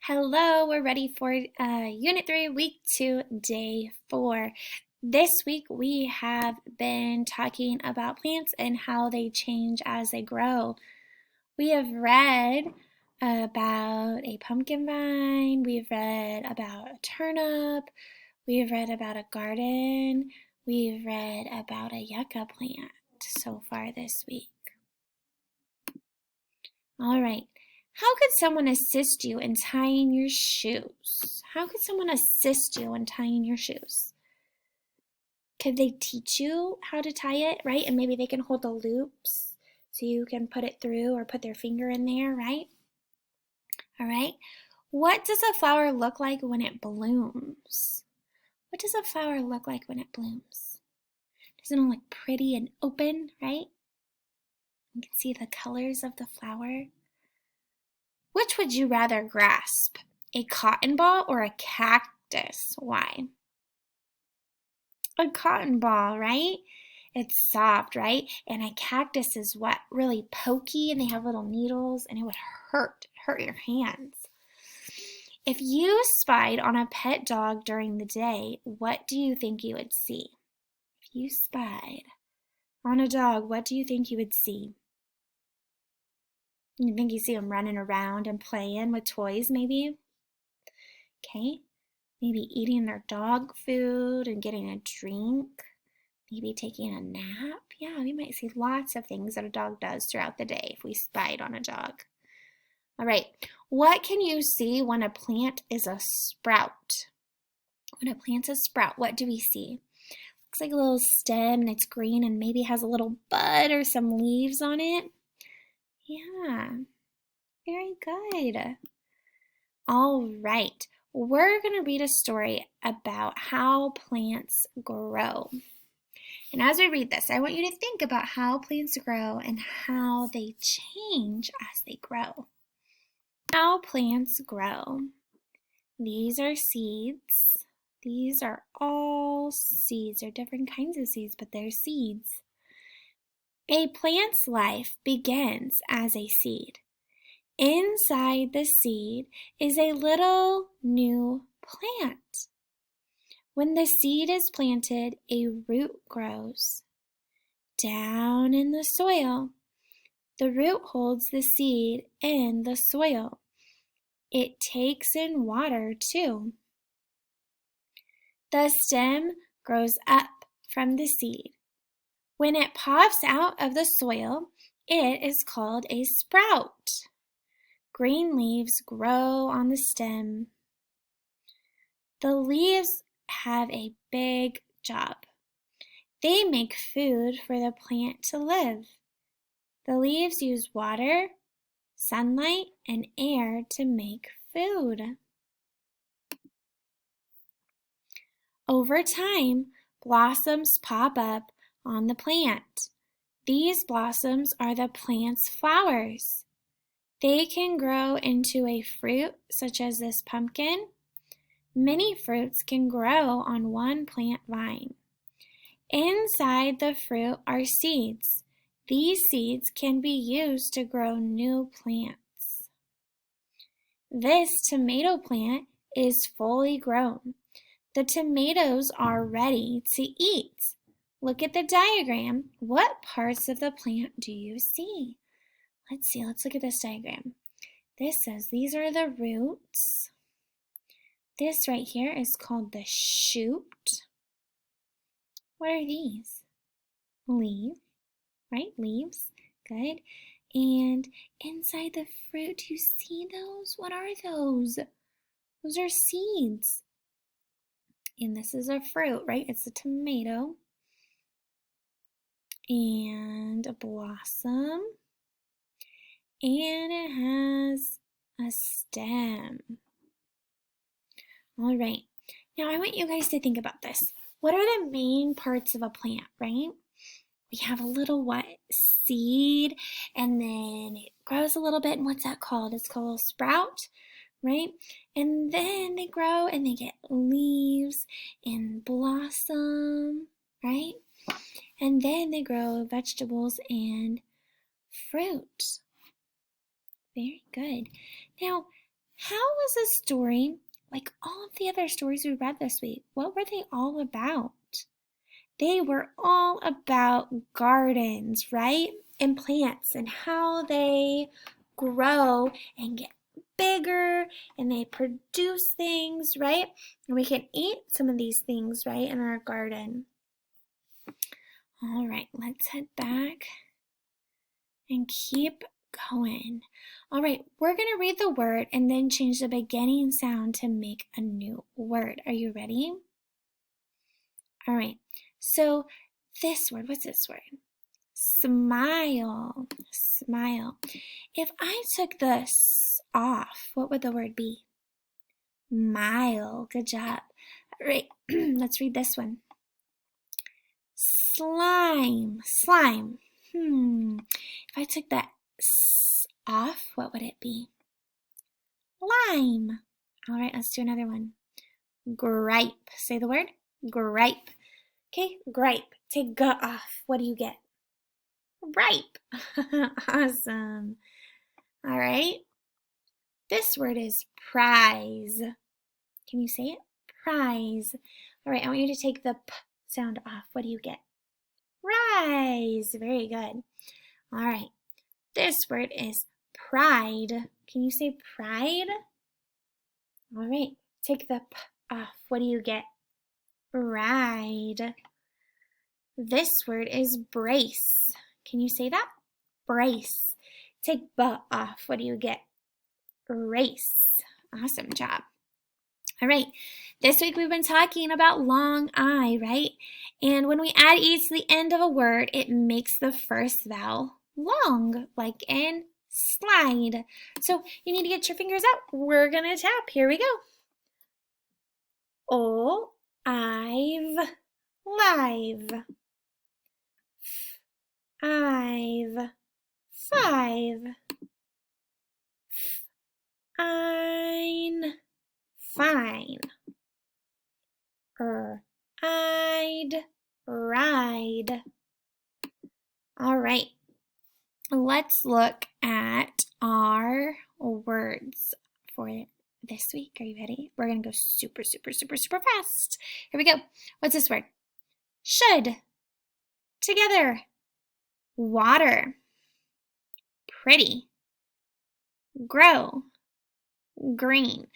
Hello, we're ready for Unit 3, Week 2, Day 4. This week we have been talking about plants and how they change as they grow. We have read about a pumpkin vine, we've read about a turnip, we've read about a garden, we've read about a yucca plant so far this week. All right. How could someone assist you in tying your shoes? How could someone assist you in tying your shoes? Could they teach you how to tie it, right? And maybe they can hold the loops so you can put it through or put their finger in there, right? All right. What does a flower look like when it blooms? What does a flower look like when it blooms? Doesn't it look pretty and open, right? You can see the colors of the flower. Which would you rather grasp, a cotton ball or a cactus? Why? A cotton ball, right? It's soft, right? And a cactus is what? Really pokey, and they have little needles, and it would hurt your hands. If you spied on a pet dog during the day, what do you think you would see? If you spied on a dog, what do you think you would see? You think you see them running around and playing with toys, maybe? Okay. Maybe eating their dog food and getting a drink. Maybe taking a nap. Yeah, we might see lots of things that a dog does throughout the day if we spied on a dog. All right. What can you see when a plant is a sprout? When a plant's a sprout, what do we see? Looks like a little stem and it's green and maybe has a little bud or some leaves on it. Yeah, very good. All right, we're going to read a story about how plants grow. And as we read this, I want you to think about how plants grow and how they change as they grow. How plants grow. These are seeds. These are all seeds. They're different kinds of seeds, but they're seeds. A plant's life begins as a seed. Inside the seed is a little new plant. When the seed is planted, a root grows. Down in the soil, the root holds the seed in the soil. It takes in water too. The stem grows up from the seed. When it pops out of the soil, it is called a sprout. Green leaves grow on the stem. The leaves have a big job. They make food for the plant to live. The leaves use water, sunlight, and air to make food. Over time, blossoms pop up on the plant. These blossoms are the plant's flowers. They can grow into a fruit, such as this pumpkin. Many fruits can grow on one plant vine. Inside the fruit are seeds. These seeds can be used to grow new plants. This tomato plant is fully grown. The tomatoes are ready to eat. Look at the diagram. What parts of the plant do you see? Let's look at this diagram. This says these are the roots. This right here is called the shoot. What are these? Leaves, right? Leaves, good. And inside the fruit, do you see those? What are those? Those are seeds. And this is a fruit, right? It's a tomato. And a blossom. And it has a stem. All right. Now I want you guys to think about this. What are the main parts of a plant, right? We have a little what? Seed, and then it grows a little bit, and what's that called? It's called a sprout, right? And then they grow and they get leaves and blossom, right? And then they grow vegetables and fruit. Very good. Now, How was this story like all of the other stories we read this week? What were they all about? They were all about gardens, right? And plants and how they grow and get bigger and they produce things, right? And we can eat some of these things, right, in our garden. All right, let's head back and keep going. All right, we're going to read the word and then change the beginning sound to make a new word. Are you ready? All right, so this word, what's this word? Smile, smile. If I took the s off, what would the word be? Mile, good job. All right, let's read this one. Slime, slime. If I took that s off, what would it be? Lime. All right, let's do another one. Gripe. Say the word. Gripe. Okay, gripe. Take g off. What do you get? Ripe. Awesome. All right. This word is prize. Can you say it? Prize. All right, I want you to take the p sound off. What do you get? Rise. Very good. All right. This word is pride. Can you say pride? All right. Take the p off. What do you get? Ride. This word is brace. Can you say that? Brace. Take b off. What do you get? Race. Awesome job. All right. This week we've been talking about long I, right? And when we add E to the end of a word, it makes the first vowel long, like in slide. So you need to get your fingers out. We're going to tap. Here we go. O, I've, live. I've, five. Ein, fine. I'd, ride. All right, let's look at our words for this week. Are you ready? We're going to go super fast. Here we go. What's this word? Should. Together. Water. Pretty. Grow. Green.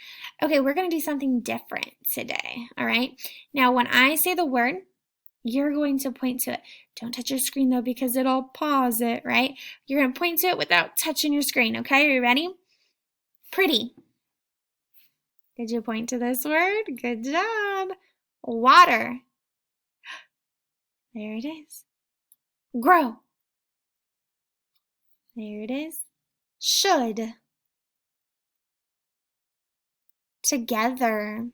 Okay, we're going to do something different today, all right? Now, when I say the word, you're going to point to it. Don't touch your screen, though, because it'll pause it, right? You're going to point to it without touching your screen, okay? Are you ready? Pretty. Did you point to this word? Good job. Water. There it is. Grow. There it is. Should. Together.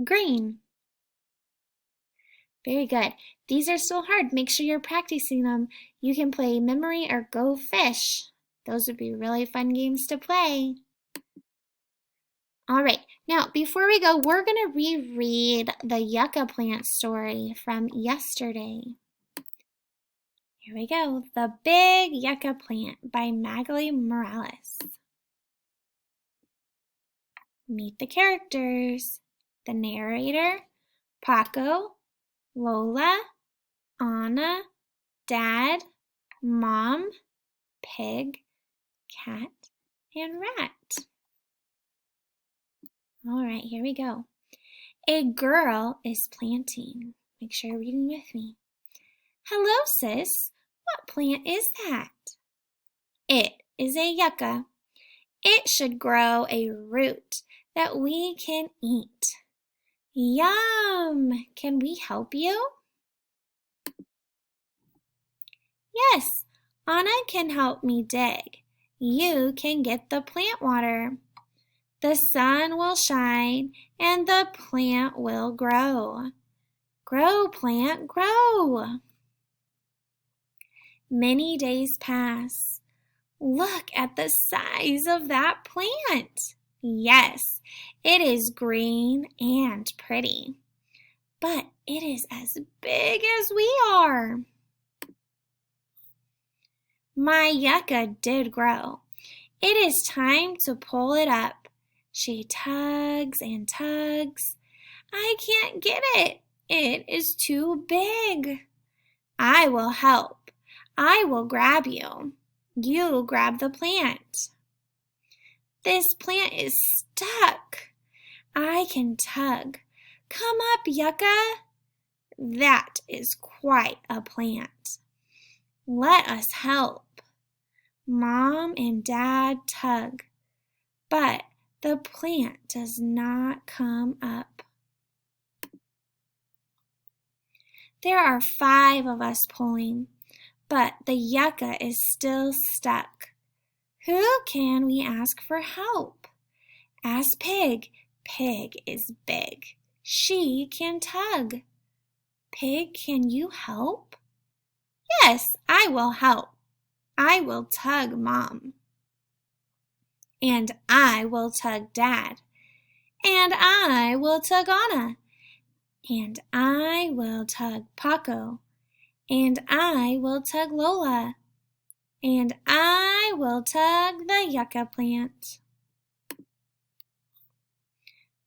Green. Very good. These are still hard. Make sure you're practicing them. You can play memory or go fish. Those would be really fun games to play. All right. Now, before we go, we're going to reread the yucca plant story from yesterday. Here we go. The Big Yucca Plant by Maggie Morales. Meet the characters. The narrator, Paco, Lola, Anna, Dad, Mom, Pig, Cat, and Rat. All right, here we go. A girl is planting. Make sure you're reading with me. Hello, sis. What plant is that? It is a yucca. It should grow a root that we can eat. Yum! Can we help you? Yes, Anna can help me dig. You can get the plant water. The sun will shine and the plant will grow. Grow, plant, grow. Many days pass. Look at the size of that plant. Yes, it is green and pretty, but it is as big as we are. My yucca did grow. It is time to pull it up. She tugs and tugs. I can't get it. It is too big. I will help. I will grab you. You grab the plant. This plant is stuck. I can tug. Come up, Yucca. That is quite a plant. Let us help. Mom and Dad tug, but the plant does not come up. There are 5 of us pulling, but the yucca is still stuck. Who can we ask for help? Ask Pig. Pig is big. She can tug. Pig, can you help? Yes, I will help. I will tug Mom. And I will tug Dad. And I will tug Anna. And I will tug Paco. And I will tug Lola. And I will tug the yucca plant.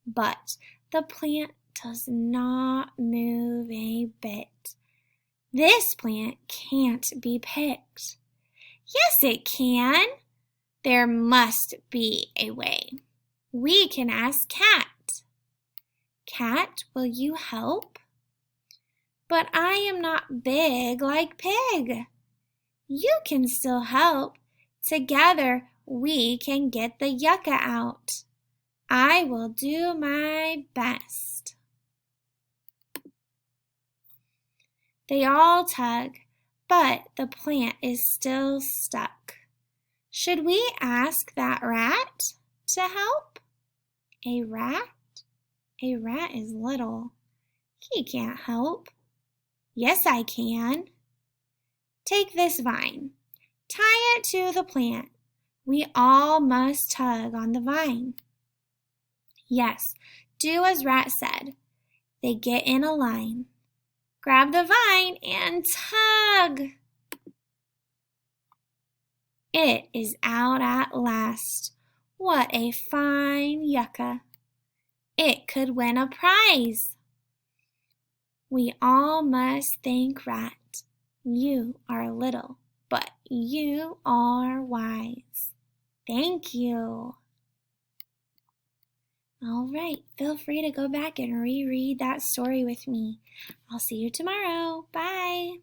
But the plant does not move a bit. This plant can't be picked. Yes, it can. There must be a way. We can ask Cat. Cat, will you help? But I am not big like Pig. You can still help. Together we can get the yucca out. I will do my best. They all tug, but the plant is still stuck. Should we ask that rat to help? A rat? A rat is little. He can't help. Yes, I can. Take this vine. Tie it to the plant. We all must tug on the vine. Yes, do as Rat said. They get in a line. Grab the vine and tug. It is out at last. What a fine yucca. It could win a prize. We all must thank Rat. You are little, but you are wise. Thank you. All right, feel free to go back and reread that story with me. I'll see you tomorrow. Bye.